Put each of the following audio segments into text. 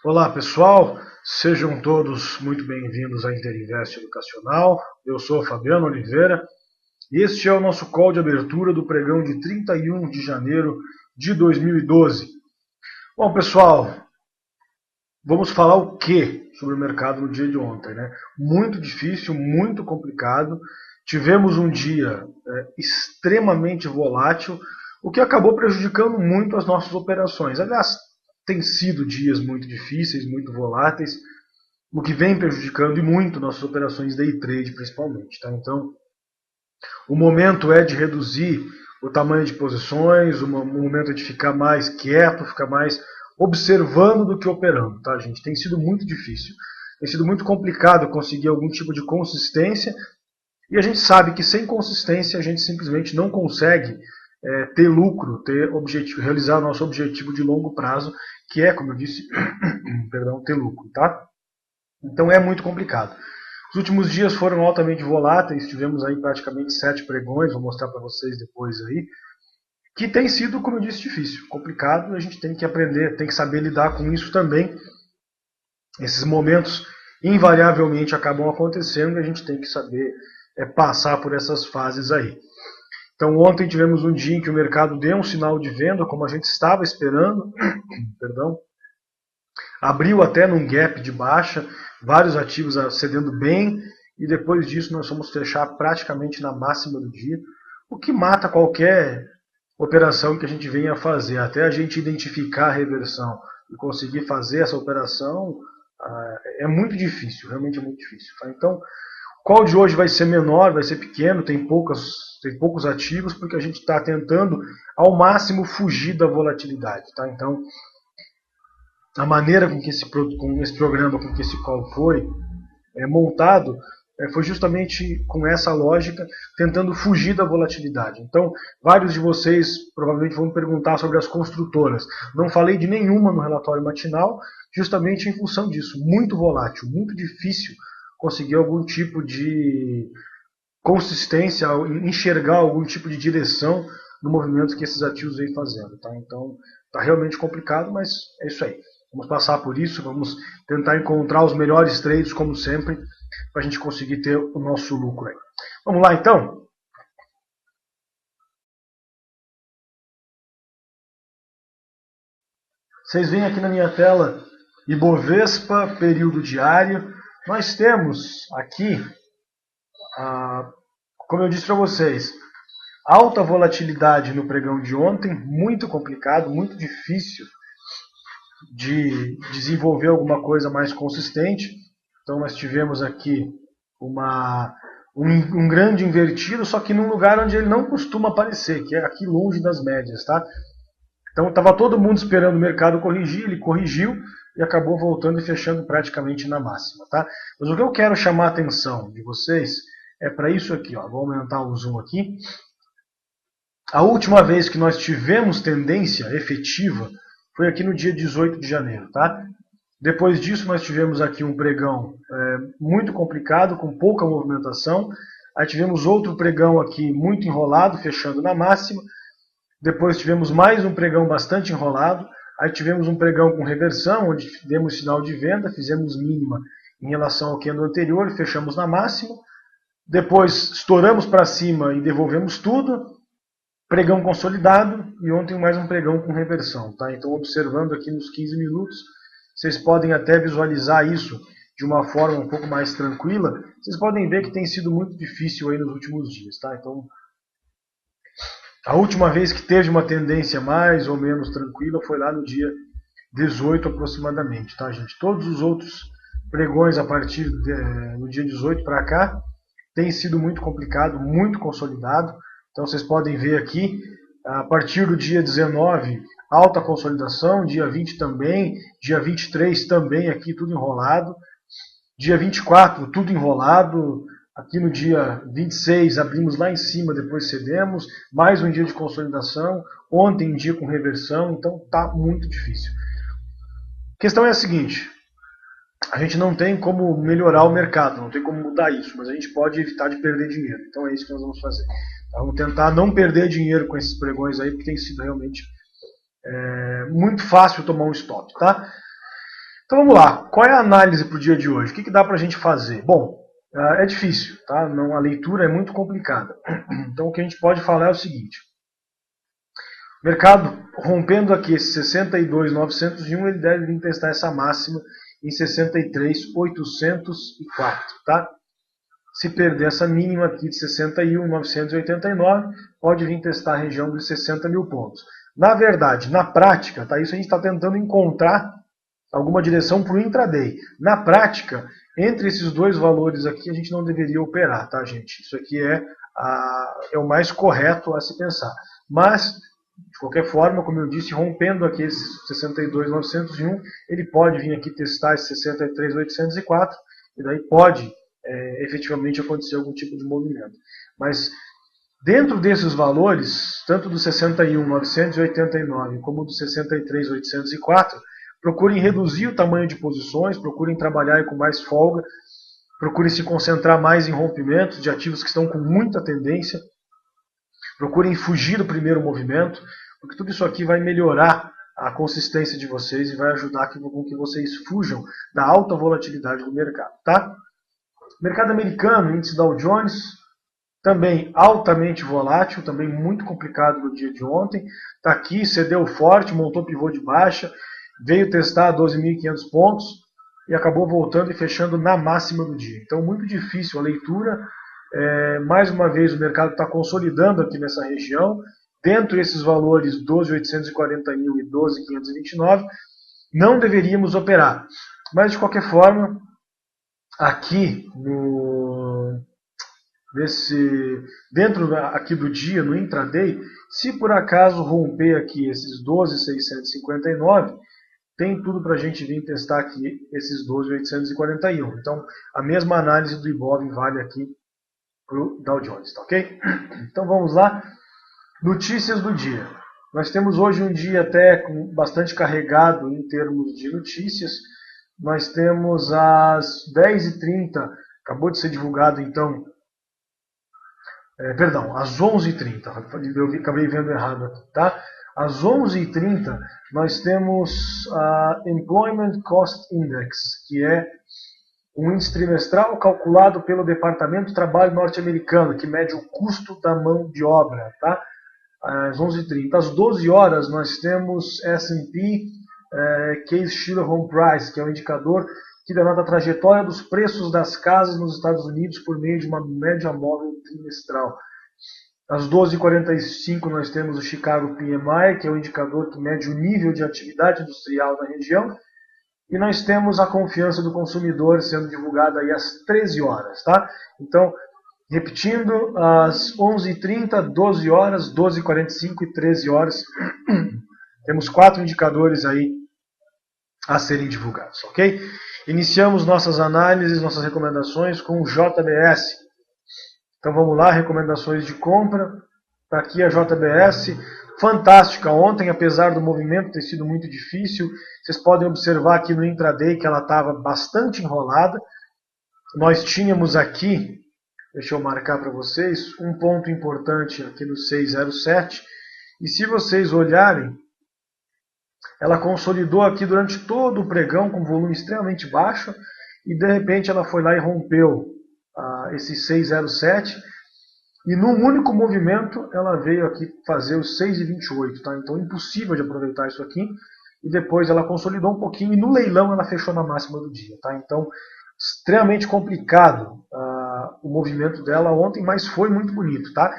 Olá pessoal, sejam todos muito bem-vindos à Interinvest Educacional. Eu sou Fabiano Oliveira e este é o nosso call de abertura do pregão de 31 de janeiro de 2012. Bom pessoal, vamos falar o que sobre o mercado no dia de ontem, né? Muito difícil, muito complicado. Tivemos um dia extremamente volátil, o que acabou prejudicando muito as nossas operações. Aliás, tem sido dias muito difíceis, muito voláteis, o que vem prejudicando e muito nossas operações day trade principalmente. Tá? Então, o momento é de reduzir o tamanho de posições, o momento é de ficar mais quieto, ficar mais observando do que operando. Tá, gente? Tem sido muito difícil, tem sido muito complicado conseguir algum tipo de consistência, e a gente sabe que sem consistência a gente simplesmente não consegue ter lucro, ter objetivo, realizar o nosso objetivo de longo prazo, que é, como eu disse, perdão, ter lucro, tá? Então é muito complicado. Os últimos dias foram altamente voláteis, tivemos aí praticamente 7 pregões, vou mostrar para vocês depois aí, que tem sido, como eu disse, difícil, complicado, e a gente tem que aprender, tem que saber lidar com isso também. Esses momentos invariavelmente acabam acontecendo e a gente tem que saber passar por essas fases aí. Então ontem tivemos um dia em que o mercado deu um sinal de venda, como a gente estava esperando, perdão, abriu até num gap de baixa, vários ativos cedendo bem, e depois disso nós fomos fechar praticamente na máxima do dia, o que mata qualquer operação que a gente venha fazer. Até a gente identificar a reversão e conseguir fazer essa operação é muito difícil, realmente é muito difícil. Tá? Então, o call de hoje vai ser menor, vai ser pequeno, tem poucos ativos, porque a gente está tentando ao máximo fugir da volatilidade. Tá? Então, a maneira com que esse programa, com que esse call foi montado, foi justamente com essa lógica, tentando fugir da volatilidade. Então, vários de vocês provavelmente vão me perguntar sobre as construtoras. Não falei de nenhuma no relatório matinal, justamente em função disso. Muito volátil, muito difícil conseguir algum tipo de consistência, enxergar algum tipo de direção no movimento que esses ativos vêm fazendo. Tá? Então, está realmente complicado, mas é isso aí. Vamos passar por isso, vamos tentar encontrar os melhores trades, como sempre, para a gente conseguir ter o nosso lucro aí. Vamos lá, então? Vocês veem aqui na minha tela Ibovespa, período diário. Nós temos aqui, como eu disse para vocês, alta volatilidade no pregão de ontem, muito complicado, muito difícil de desenvolver alguma coisa mais consistente. Então nós tivemos aqui um grande invertido, só que num lugar onde ele não costuma aparecer, que é aqui longe das médias. Tá? Então estava todo mundo esperando o mercado corrigir, ele corrigiu e acabou voltando e fechando praticamente na máxima. Tá? Mas o que eu quero chamar a atenção de vocês é para isso aqui. Ó. Vou aumentar o zoom aqui. A última vez que nós tivemos tendência efetiva foi aqui no dia 18 de janeiro. Tá? Depois disso, nós tivemos aqui um pregão muito complicado, com pouca movimentação. Aí tivemos outro pregão aqui muito enrolado, fechando na máxima. Depois tivemos mais um pregão bastante enrolado. Aí tivemos um pregão com reversão, onde demos sinal de venda, fizemos mínima em relação ao candle anterior, fechamos na máxima. Depois estouramos para cima e devolvemos tudo. Pregão consolidado e ontem mais um pregão com reversão. Tá? Então, observando aqui nos 15 minutos, vocês podem até visualizar isso de uma forma um pouco mais tranquila. Vocês podem ver que tem sido muito difícil aí nos últimos dias. Tá? Então, a última vez que teve uma tendência mais ou menos tranquila foi lá no dia 18 aproximadamente. Tá, gente? Todos os outros pregões a partir do dia 18 para cá tem sido muito complicado, muito consolidado. Então vocês podem ver aqui, a partir do dia 19, alta consolidação, dia 20 também, dia 23 também aqui tudo enrolado, dia 24 tudo enrolado, aqui no dia 26 abrimos lá em cima, depois cedemos, mais um dia de consolidação, ontem um dia com reversão, então está muito difícil. A questão é a seguinte, a gente não tem como melhorar o mercado, não tem como mudar isso, mas a gente pode evitar de perder dinheiro, então é isso que nós vamos fazer. Vamos tentar não perder dinheiro com esses pregões aí, porque tem sido realmente muito fácil tomar um stop. Tá? Então vamos lá, qual é a análise para o dia de hoje? O que dá para a gente fazer? Bom, é difícil, tá? Não, a leitura é muito complicada. Então o que a gente pode falar é o seguinte: o mercado rompendo aqui esse 62.901, ele deve vir testar essa máxima em 63.804, tá? Se perder essa mínima aqui de 61.989, pode vir testar a região dos 60 mil pontos. Na verdade, na prática, tá? Isso a gente está tentando encontrar alguma direção para o intraday. Na prática, entre esses dois valores aqui, a gente não deveria operar, tá, gente? Isso aqui é o mais correto a se pensar. Mas, de qualquer forma, como eu disse, rompendo aqui esse 62.901, ele pode vir aqui testar esse 63.804, e daí pode efetivamente acontecer algum tipo de movimento. Mas dentro desses valores, tanto do 61.989 como do 63.804, procurem reduzir o tamanho de posições, procurem trabalhar com mais folga, procurem se concentrar mais em rompimentos de ativos que estão com muita tendência, procurem fugir do primeiro movimento, porque tudo isso aqui vai melhorar a consistência de vocês e vai ajudar com que vocês fujam da alta volatilidade do mercado, tá? Mercado americano, índice Dow Jones, também altamente volátil, também muito complicado no dia de ontem. Está aqui, cedeu forte, montou pivô de baixa, veio testar 12.500 pontos e acabou voltando e fechando na máxima do dia. Então, muito difícil a leitura. Mais uma vez, o mercado está consolidando aqui nessa região. Dentro desses valores 12.841 e 12.529, não deveríamos operar. Mas, de qualquer forma, aqui dentro aqui do dia, no intraday, se por acaso romper aqui esses 12.659, tem tudo para a gente vir testar aqui esses 12.841. Então, a mesma análise do Ibov vale aqui para o Dow Jones, tá ok? Então vamos lá. Notícias do dia. Nós temos hoje um dia até bastante carregado em termos de notícias. Nós temos às 10h30, acabou de ser divulgado então, às 11h30, eu acabei vendo errado aqui, tá? Às 11h30 nós temos a Employment Cost Index, que é um índice trimestral calculado pelo Departamento de Trabalho norte-americano, que mede o custo da mão de obra, tá? Às 11h30. Às 12 horas nós temos S&P Case-Shiller Home Price, que é um indicador que denota a trajetória dos preços das casas nos Estados Unidos por meio de uma média móvel trimestral. Às 12h45 nós temos o Chicago PMI, que é um indicador que mede o nível de atividade industrial na região. E nós temos a confiança do consumidor sendo divulgada aí às 13 horas, tá? Então, repetindo, às 11h30, 12 horas, 12h45 e 13 horas, temos 4 indicadores aí a serem divulgados, ok? Iniciamos nossas análises, nossas recomendações com o JBS. Então vamos lá, recomendações de compra. Está aqui a JBS, fantástica ontem, apesar do movimento ter sido muito difícil. Vocês podem observar aqui no intraday que ela estava bastante enrolada. Nós tínhamos aqui, deixa eu marcar para vocês, um ponto importante aqui no 607. E se vocês olharem, ela consolidou aqui durante todo o pregão com volume extremamente baixo. E de repente ela foi lá e rompeu esse 607. E num único movimento ela veio aqui fazer os 6,28, tá? Então impossível de aproveitar isso aqui. E depois ela consolidou um pouquinho e no leilão ela fechou na máxima do dia, tá? Então extremamente complicado o movimento dela ontem, mas foi muito bonito, tá?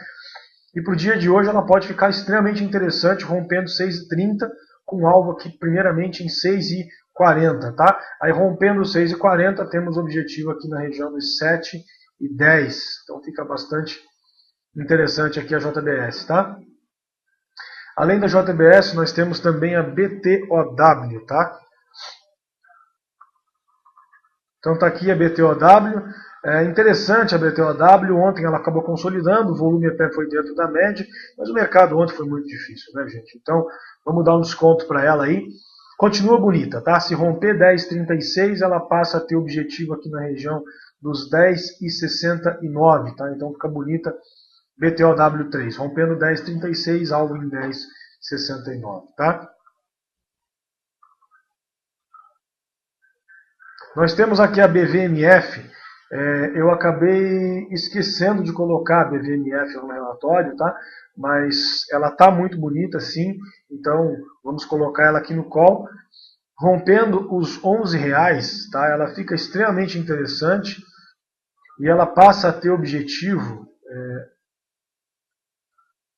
E para o dia de hoje ela pode ficar extremamente interessante, rompendo 6,30 com alvo aqui primeiramente em 6,40, tá? Aí rompendo 6,40 temos objetivo aqui na região dos 7,10. Então fica bastante interessante aqui a JBS, tá? Além da JBS, nós temos também a BTOW, tá? Então tá aqui a BTOW. É interessante a BTOW, ontem ela acabou consolidando, o volume até foi dentro da média, mas o mercado ontem foi muito difícil, né, gente? Então vamos dar um desconto para ela aí. Continua bonita, tá? Se romper 10,36, ela passa a ter objetivo aqui na região dos 10,69, tá? Então fica bonita. BTOW3, rompendo 10,36, alvo em 10,69, tá? Nós temos aqui a BVMF. Eu acabei esquecendo de colocar a BVMF no relatório, tá? Mas ela está muito bonita, sim. Então vamos colocar ela aqui no call. Rompendo os R$11, tá? Ela fica extremamente interessante e ela passa a ter objetivo,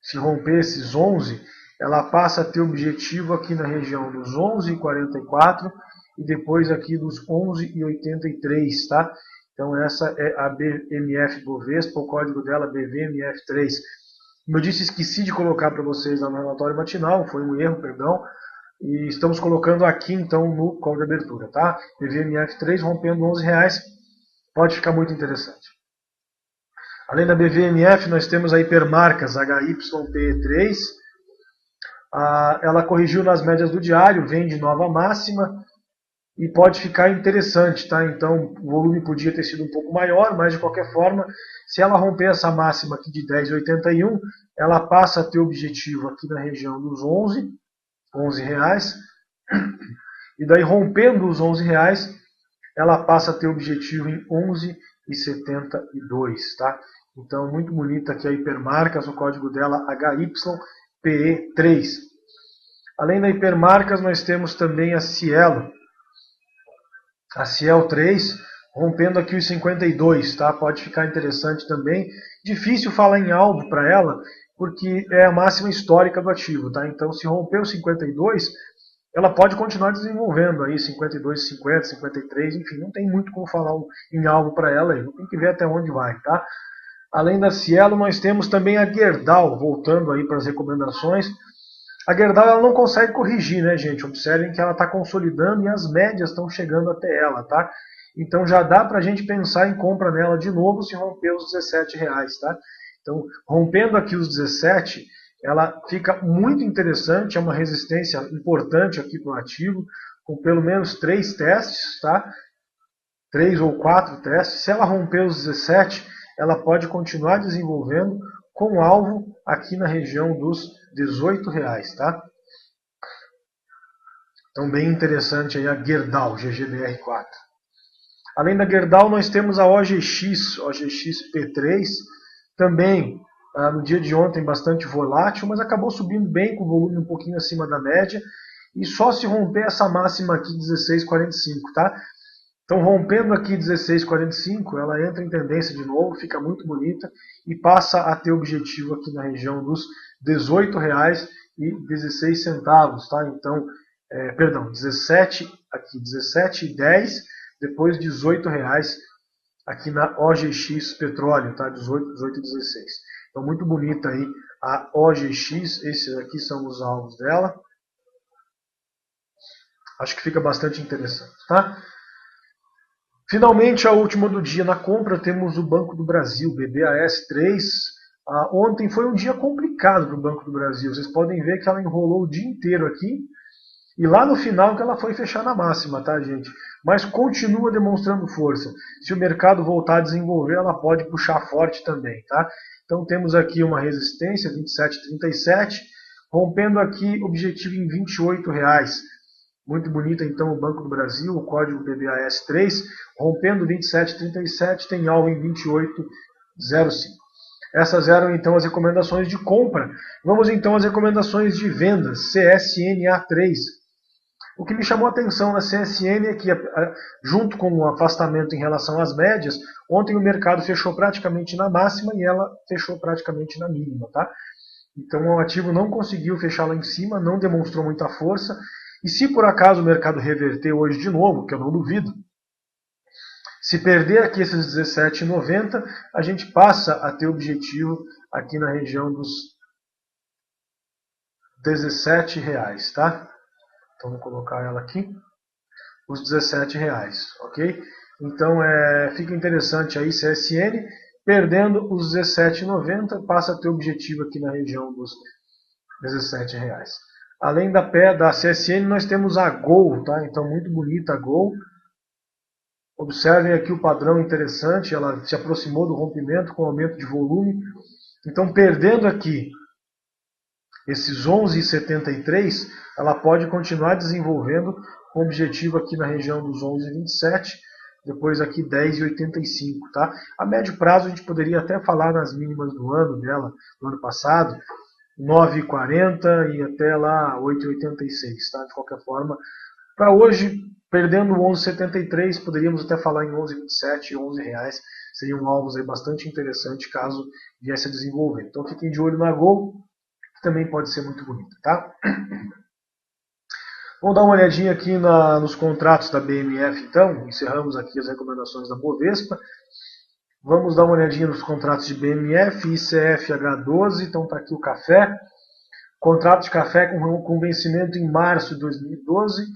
se romper esses 11, ela passa a ter objetivo aqui na região dos 11,44 e depois aqui dos 11,83, tá? Então essa é a BMF Bovespa, o código dela BVMF3. Como eu disse, esqueci de colocar para vocês lá no relatório matinal, foi um erro, perdão. E estamos colocando aqui então no call de abertura, tá? BVMF3 rompendo R$11, pode ficar muito interessante. Além da BVMF, nós temos a Hipermarcas HYPE3. Ela corrigiu nas médias do diário, vem de nova máxima e pode ficar interessante, tá? Então o volume podia ter sido um pouco maior, mas de qualquer forma, se ela romper essa máxima aqui de 10,81, ela passa a ter objetivo aqui na região dos R$11, e daí rompendo os R$11, ela passa a ter objetivo em 11,72, tá? Então muito bonita aqui a Hipermarcas, o código dela HYPE3. Além da Hipermarcas, nós temos também a Cielo. A Ciel 3 rompendo aqui os 52, tá? Pode ficar interessante também. Difícil falar em alvo para ela, porque é a máxima histórica do ativo, tá? Então se romper os 52, ela pode continuar desenvolvendo aí 52, 50, 53, enfim, não tem muito como falar em alvo para ela aí, tem que ver até onde vai, tá? Além da Cielo, nós temos também a Gerdau, voltando aí para as recomendações. A Gerdau ela não consegue corrigir, né, gente? Observem que ela está consolidando e as médias estão chegando até ela, tá? Então já dá para a gente pensar em compra nela de novo se romper os R$17, tá? Então, rompendo aqui os 17, ela fica muito interessante, é uma resistência importante aqui para o ativo, com pelo menos 3 testes, tá? 3 ou 4 testes. Se ela romper os 17, ela pode continuar desenvolvendo com alvo aqui na região dos R$18, tá? Então bem interessante aí a Gerdau, GGBR4. Além da Gerdau, nós temos a OGX P3, também no dia de ontem bastante volátil, mas acabou subindo bem com o volume um pouquinho acima da média, e só se romper essa máxima aqui 16,45, tá? Então rompendo aqui 16,45, ela entra em tendência de novo, fica muito bonita e passa a ter objetivo aqui na região dos R$18,16, tá? Então, perdão, 17 aqui, 17,10, depois R$18 aqui na OGX Petróleo, tá? 18,16. Então muito bonita aí a OGX, esses aqui são os alvos dela. Acho que fica bastante interessante, tá? Finalmente, a última do dia na compra, temos o Banco do Brasil, BBAS3. Ontem foi um dia complicado para o Banco do Brasil. Vocês podem ver que ela enrolou o dia inteiro aqui. E lá no final que ela foi fechar na máxima, tá, gente? Mas continua demonstrando força. Se o mercado voltar a desenvolver, ela pode puxar forte também, tá? Então temos aqui uma resistência, 27,37, rompendo aqui objetivo em R$28. Muito bonita então o Banco do Brasil, o código BBAS3, rompendo 27,37, tem alvo em 28,05. Essas eram então as recomendações de compra. Vamos então às recomendações de vendas, CSNA3. O que me chamou a atenção na CSN é que, junto com o afastamento em relação às médias, ontem o mercado fechou praticamente na máxima e ela fechou praticamente na mínima, tá? Então o ativo não conseguiu fechar lá em cima, não demonstrou muita força. E se por acaso o mercado reverter hoje de novo, que eu não duvido, se perder aqui esses 17,90, a gente passa a ter objetivo aqui na região dos R$17, tá? Então vou colocar ela aqui, os R$17, ok? Então fica interessante aí CSN, perdendo os R$17,90, passa a ter objetivo aqui na região dos R$17. Além da CSN, nós temos a Gol, tá? Então muito bonita a Gol. Observem aqui o padrão interessante, ela se aproximou do rompimento com aumento de volume. Então perdendo aqui esses 11,73, ela pode continuar desenvolvendo com objetivo aqui na região dos 11,27, depois aqui 10,85, tá? A médio prazo a gente poderia até falar nas mínimas do ano dela, do ano passado, 9,40 e até lá 8,86, tá? De qualquer forma, para hoje, perdendo 11,73, poderíamos até falar em 11,27 e 11 reais. Seriam alvos aí bastante interessantes caso viesse a desenvolver. Então fiquem de olho na Gol, que também pode ser muito bonita, tá? Vamos dar uma olhadinha aqui nos contratos da BMF, então. Encerramos aqui as recomendações da Bovespa. Vamos dar uma olhadinha nos contratos de BMF, ICF, H12. Então está aqui o café. Contrato de café com vencimento em março de 2012.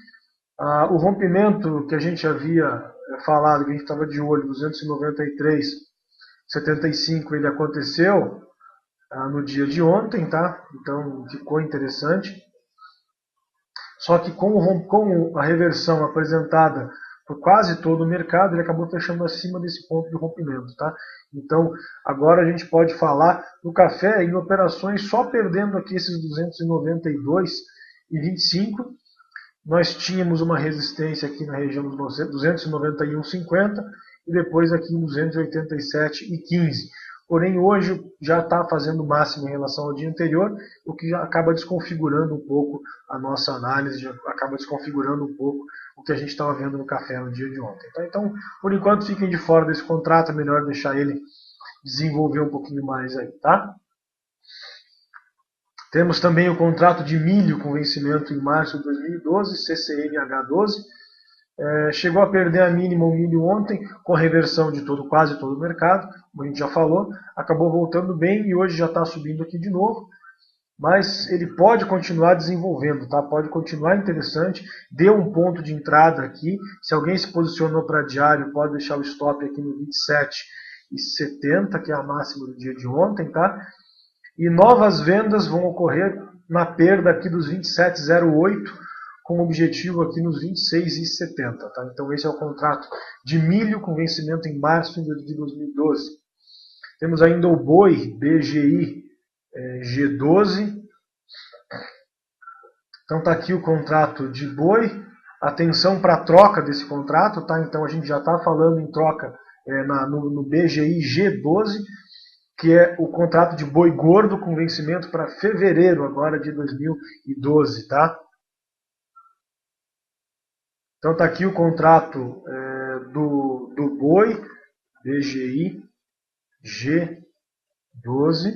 O rompimento que a gente havia falado, que a gente estava de olho, 293,75, ele aconteceu no dia de ontem, tá? Então ficou interessante. Só que com a reversão apresentada por quase todo o mercado, ele acabou fechando acima desse ponto de rompimento, tá? Então agora a gente pode falar no café em operações só perdendo aqui esses 292,25. Nós tínhamos uma resistência aqui na região dos 291,50 e depois aqui em 287,15. Porém, hoje já está fazendo máximo em relação ao dia anterior, o que já acaba desconfigurando um pouco a nossa análise, já acaba desconfigurando um pouco o que a gente estava vendo no café no dia de ontem. Tá? Então, por enquanto, fiquem de fora desse contrato, é melhor deixar ele desenvolver um pouquinho mais aí, tá? Temos também o contrato de milho com vencimento em março de 2012, CCNH12. Chegou a perder a mínima o milho ontem, com a reversão de quase todo o mercado, como a gente já falou. Acabou voltando bem e hoje já está subindo aqui de novo. Mas ele pode continuar desenvolvendo, tá? Pode continuar interessante. Deu um ponto de entrada aqui. Se alguém se posicionou para diário, pode deixar o stop aqui no 27,70, que é a máxima do dia de ontem, tá? E novas vendas vão ocorrer na perda aqui dos 27,08, com objetivo aqui nos 26,70. Tá? Então esse é o contrato de milho com vencimento em março de 2012. Temos ainda o boi BGI G12. Então está aqui o contrato de boi. Atenção para a troca desse contrato. Tá? Então a gente já está falando em troca no BGI G12, que é o contrato de boi gordo com vencimento para fevereiro agora de 2012, tá? Então está aqui o contrato do boi, BGI G12.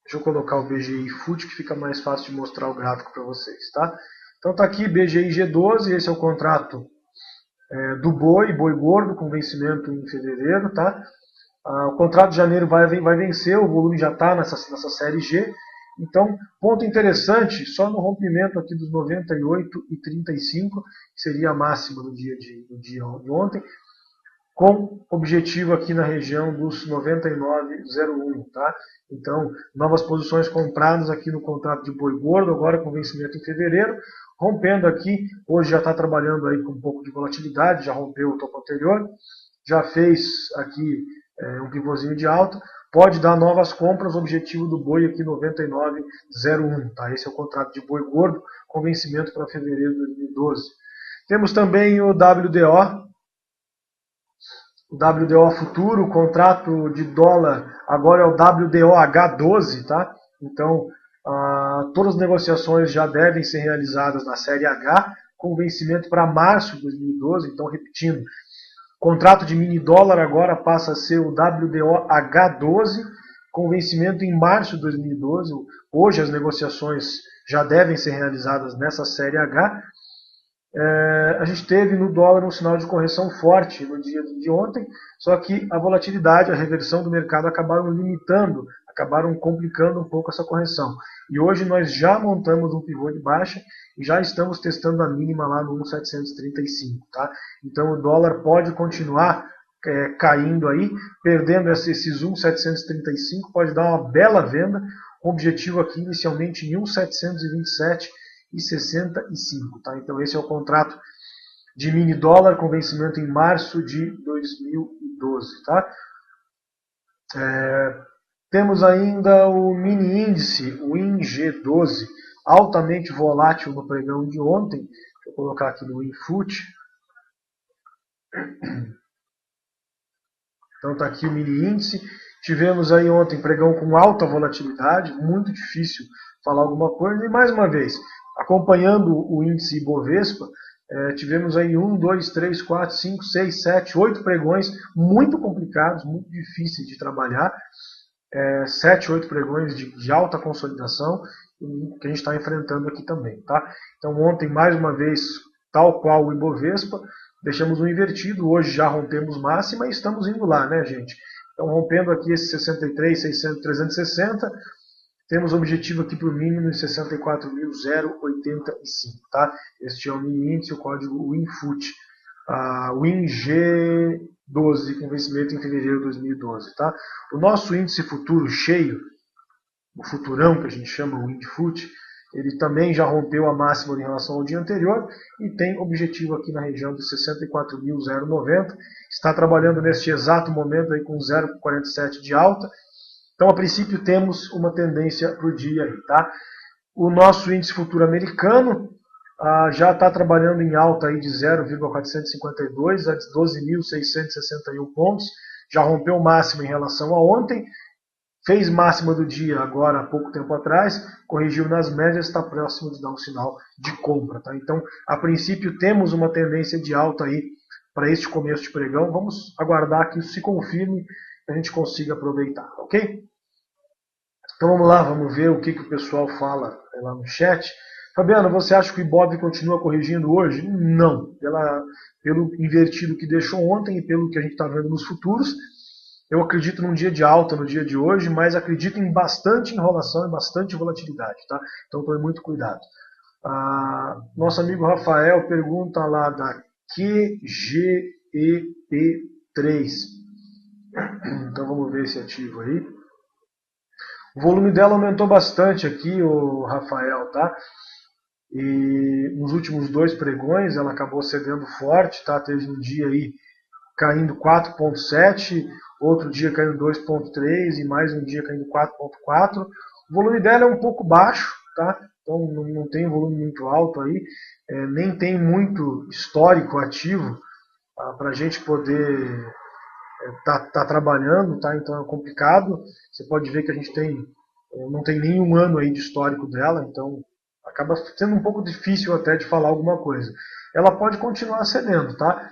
Deixa eu colocar o BGI FUT, que fica mais fácil de mostrar o gráfico para vocês, tá? Então está aqui BGI G12, esse é o contrato do boi gordo, com vencimento em fevereiro, tá? O contrato de janeiro vai vencer, o volume já está nessa série G. Então, ponto interessante, só no rompimento aqui dos 98,35, que seria a máxima do dia de ontem, com objetivo aqui na região dos 99,01, tá? Então, novas posições compradas aqui no contrato de boi gordo, agora com vencimento em fevereiro, rompendo aqui, hoje já está trabalhando aí com um pouco de volatilidade, já rompeu o topo anterior, já fez aqui um pivôzinho de alta, pode dar novas compras, objetivo do boi aqui 99,01, tá? Esse é o contrato de boi gordo com vencimento para fevereiro de 2012. Temos também o WDO, futuro, o contrato de dólar agora é o WDOH12, tá? Então, todas as negociações já devem ser realizadas na série H, com vencimento para março de 2012, então repetindo, o contrato de mini dólar agora passa a ser o WDOH12, com vencimento em março de 2012. Hoje as negociações já devem ser realizadas nessa série H. A gente teve no dólar um sinal de correção forte no dia de ontem, só que a volatilidade, a reversão do mercado acabaram limitando, acabaram complicando um pouco essa correção. E hoje nós já montamos um pivô de baixa e já estamos testando a mínima lá no 1,735. Tá? Então o dólar pode continuar caindo aí, perdendo esses 1,735, pode dar uma bela venda, com objetivo aqui inicialmente em 1,727,65. Tá? Então esse é o contrato de mini dólar com vencimento em março de 2012. Tá? Temos ainda o mini índice, o ING12, altamente volátil no pregão de ontem. Vou colocar aqui no Infut. Então está aqui o mini índice. Tivemos aí ontem pregão com alta volatilidade, muito difícil falar alguma coisa. E mais uma vez, acompanhando o índice Ibovespa, tivemos aí 1, 2, 3, 4, 5, 6, 7, 8 pregões muito complicados, muito difíceis de trabalhar. 7, 8 pregões de alta consolidação que a gente está enfrentando aqui também. Tá? Então ontem, mais uma vez, tal qual o Ibovespa, deixamos um invertido, hoje já rompemos máxima e estamos indo lá, né, gente? Então rompendo aqui esse 63, 600, 360, temos objetivo aqui para o mínimo em 64.085, tá? Este é o mini índice, o código WINFUT, WING12, com vencimento em fevereiro de 2012, tá? O nosso índice futuro cheio, o futurão que a gente chama o WINFUT, ele também já rompeu a máxima em relação ao dia anterior e tem objetivo aqui na região de 64.090. Está trabalhando neste exato momento aí com 0,47 de alta. Então, a princípio, temos uma tendência para o dia aí, tá? O nosso índice futuro americano já está trabalhando em alta aí de 0,452 a 12.661 pontos. Já rompeu máxima em relação a ontem. Fez máxima do dia agora há pouco tempo atrás, corrigiu nas médias, está próximo de dar um sinal de compra. Tá? Então, a princípio, temos uma tendência de alta aí para este começo de pregão. Vamos aguardar que isso se confirme e a gente consiga aproveitar, ok? Então vamos lá, vamos ver o que o pessoal fala lá no chat. Fabiano, você acha que o Ibov continua corrigindo hoje? Não. Pelo invertido que deixou ontem e pelo que a gente está vendo nos futuros, eu acredito num dia de alta no dia de hoje, mas acredito em bastante enrolação e bastante volatilidade, tá? Então tome muito cuidado. Nosso amigo Rafael pergunta lá da QGEP3. Então vamos ver esse ativo aí. O volume dela aumentou bastante aqui, o Rafael, tá? E nos últimos 2 pregões ela acabou cedendo forte, tá? Teve um dia aí caindo 4,7, outro dia caindo 2,3 e mais um dia caindo 4,4. O volume dela é um pouco baixo, tá? Então não tem volume muito alto aí, nem tem muito histórico ativo para a gente poder tá trabalhando, tá? Então é complicado. Você pode ver que a gente não tem nenhum ano aí de histórico dela, então acaba sendo um pouco difícil até de falar alguma coisa. Ela pode continuar cedendo, tá?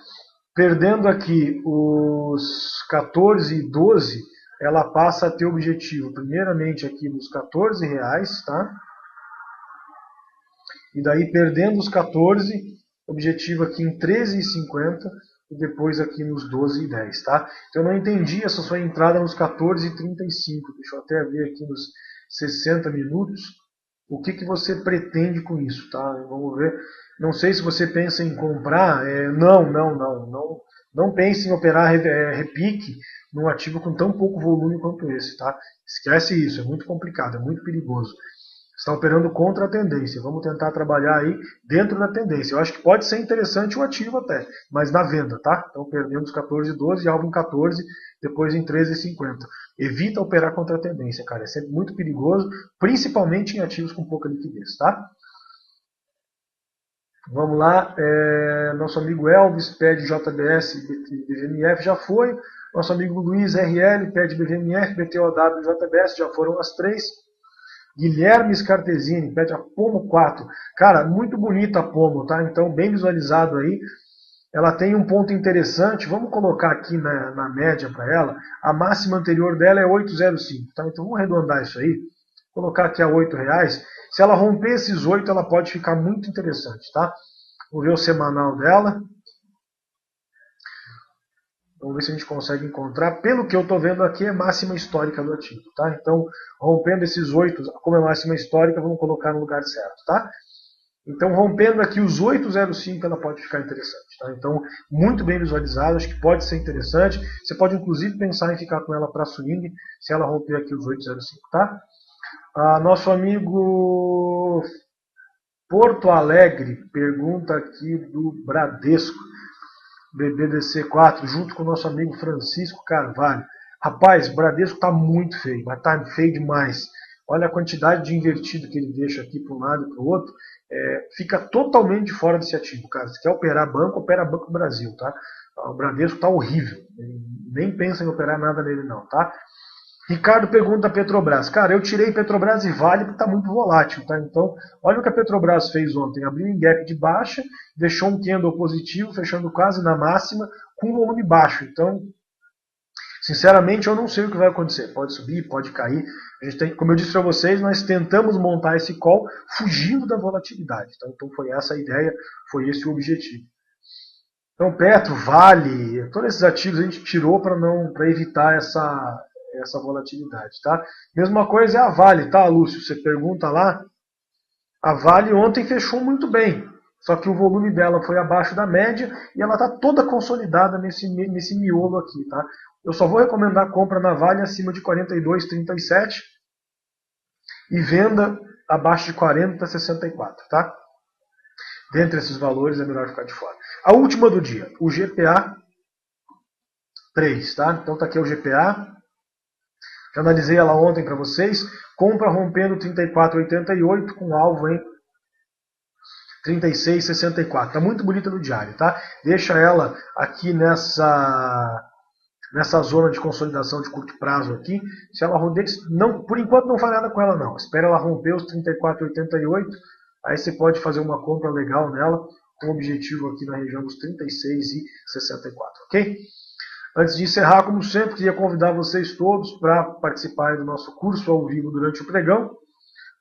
Perdendo aqui os 14 e 12, ela passa a ter objetivo, primeiramente aqui nos R$14, tá? E daí perdendo os 14, objetivo aqui em 13,50 e depois aqui nos 12,10, tá? Então eu não entendi essa sua entrada nos 14,35. Deixa eu até ver aqui nos 60 minutos o que você pretende com isso, tá? Vamos ver. Não sei se você pensa em comprar. Não pense em operar repique num ativo com tão pouco volume quanto esse, tá? Esquece isso, é muito complicado, é muito perigoso. Está operando contra a tendência. Vamos tentar trabalhar aí dentro da tendência. Eu acho que pode ser interessante o ativo até, mas na venda, tá? Então perdemos 14,12, alvo em 14, depois em 13,50. Evita operar contra a tendência, cara. É sempre muito perigoso, principalmente em ativos com pouca liquidez, tá? Vamos lá. Nosso amigo Elvis pede JBS e BVMF, já foi. Nosso amigo Luiz RL pede BVMF, BTOW e JBS, já foram as 3. Guilherme Scartesini pede a Pomo 4. Cara, muito bonita a Pomo, tá? Então, bem visualizado aí. Ela tem um ponto interessante. Vamos colocar aqui na média para ela. A máxima anterior dela é 8,05. Tá? Então, vamos arredondar isso aí. Colocar aqui a R$8. Se ela romper esses 8, ela pode ficar muito interessante, tá? Vamos ver o semanal dela. Vamos ver se a gente consegue encontrar. Pelo que eu estou vendo aqui, é máxima histórica do ativo, tá? Então, rompendo esses 8, como é máxima histórica, vamos colocar no lugar certo, tá? Então, rompendo aqui os 8,05, ela pode ficar interessante, tá? Então, muito bem visualizado, acho que pode ser interessante. Você pode, inclusive, pensar em ficar com ela para swing, se ela romper aqui os 8,05, tá? Nosso amigo Porto Alegre pergunta aqui do Bradesco. BBDC4, junto com o nosso amigo Francisco Carvalho. Rapaz, o Bradesco está muito feio, mas está feio demais. Olha a quantidade de invertido que ele deixa aqui para um lado e para o outro. Fica totalmente de fora desse ativo, cara. Se quer operar banco, opera Banco Brasil, tá? O Bradesco está horrível. Nem pensa em operar nada nele não, tá? Ricardo pergunta a Petrobras. Cara, eu tirei Petrobras e Vale porque está muito volátil, tá? Então, olha o que a Petrobras fez ontem. Abriu em gap de baixa, deixou um candle positivo, fechando quase na máxima, com volume baixo. Então, sinceramente, eu não sei o que vai acontecer. Pode subir, pode cair. A gente tem, como eu disse para vocês, nós tentamos montar esse call fugindo da volatilidade. Tá? Então, foi essa a ideia, foi esse o objetivo. Então, Petro, Vale, todos esses ativos a gente tirou para evitar essa volatilidade, tá? Mesma coisa é a Vale, tá, Lúcio? Você pergunta lá. A Vale ontem fechou muito bem, só que o volume dela foi abaixo da média e ela está toda consolidada nesse miolo aqui, tá? Eu só vou recomendar compra na Vale acima de 42,37 e venda abaixo de 40,64, tá? Dentre esses valores é melhor ficar de fora. A última do dia, o GPA 3, tá? Então tá aqui o GPA. Já analisei ela ontem para vocês. Compra rompendo 34,88 com alvo em 36,64. Tá muito bonita no diário, tá? Deixa ela aqui nessa zona de consolidação de curto prazo aqui. Se ela romper, não, por enquanto não faz nada com ela não. Espera ela romper os 34,88. Aí você pode fazer uma compra legal nela, com o objetivo aqui na região dos 36,64, ok? Antes de encerrar, como sempre, queria convidar vocês todos para participarem do nosso curso ao vivo durante o pregão.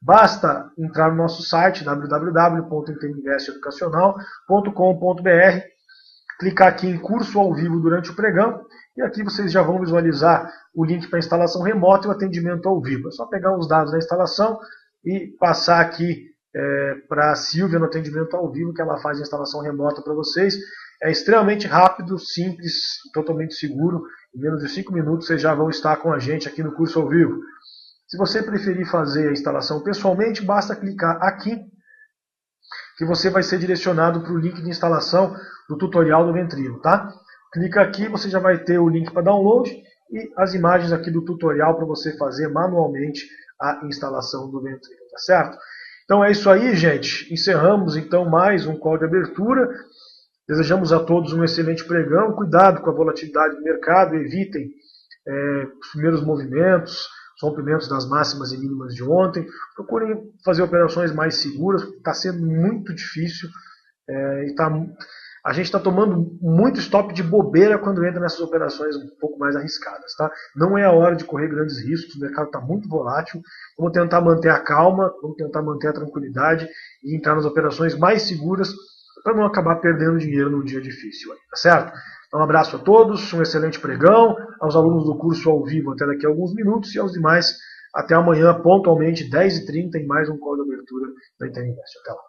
Basta entrar no nosso site www.interinvesteeducacional.com.br, clicar aqui em curso ao vivo durante o pregão e aqui vocês já vão visualizar o link para instalação remota e o atendimento ao vivo. É só pegar os dados da instalação e passar aqui para a Silvia no atendimento ao vivo, que ela faz a instalação remota para vocês. É extremamente rápido, simples, totalmente seguro. Em menos de 5 minutos vocês já vão estar com a gente aqui no curso ao vivo. Se você preferir fazer a instalação pessoalmente, basta clicar aqui, que você vai ser direcionado para o link de instalação do tutorial do Ventrilo, tá? Clica aqui, você já vai ter o link para download e as imagens aqui do tutorial para você fazer manualmente a instalação do Ventrilo, tá certo? Então é isso aí, gente. Encerramos então mais um call de abertura. Desejamos a todos um excelente pregão. Cuidado com a volatilidade do mercado, evitem os primeiros movimentos, os rompimentos das máximas e mínimas de ontem. Procurem fazer operações mais seguras, porque está sendo muito difícil. A gente está tomando muito stop de bobeira quando entra nessas operações um pouco mais arriscadas. Tá? Não é a hora de correr grandes riscos, o mercado está muito volátil. Vamos tentar manter a calma, vamos tentar manter a tranquilidade e entrar nas operações mais seguras para não acabar perdendo dinheiro num dia difícil. Tá certo? Então, um abraço a todos, um excelente pregão, aos alunos do curso ao vivo até daqui a alguns minutos e aos demais até amanhã, pontualmente, 10h30, em mais um call de abertura da Interinvest. Até lá.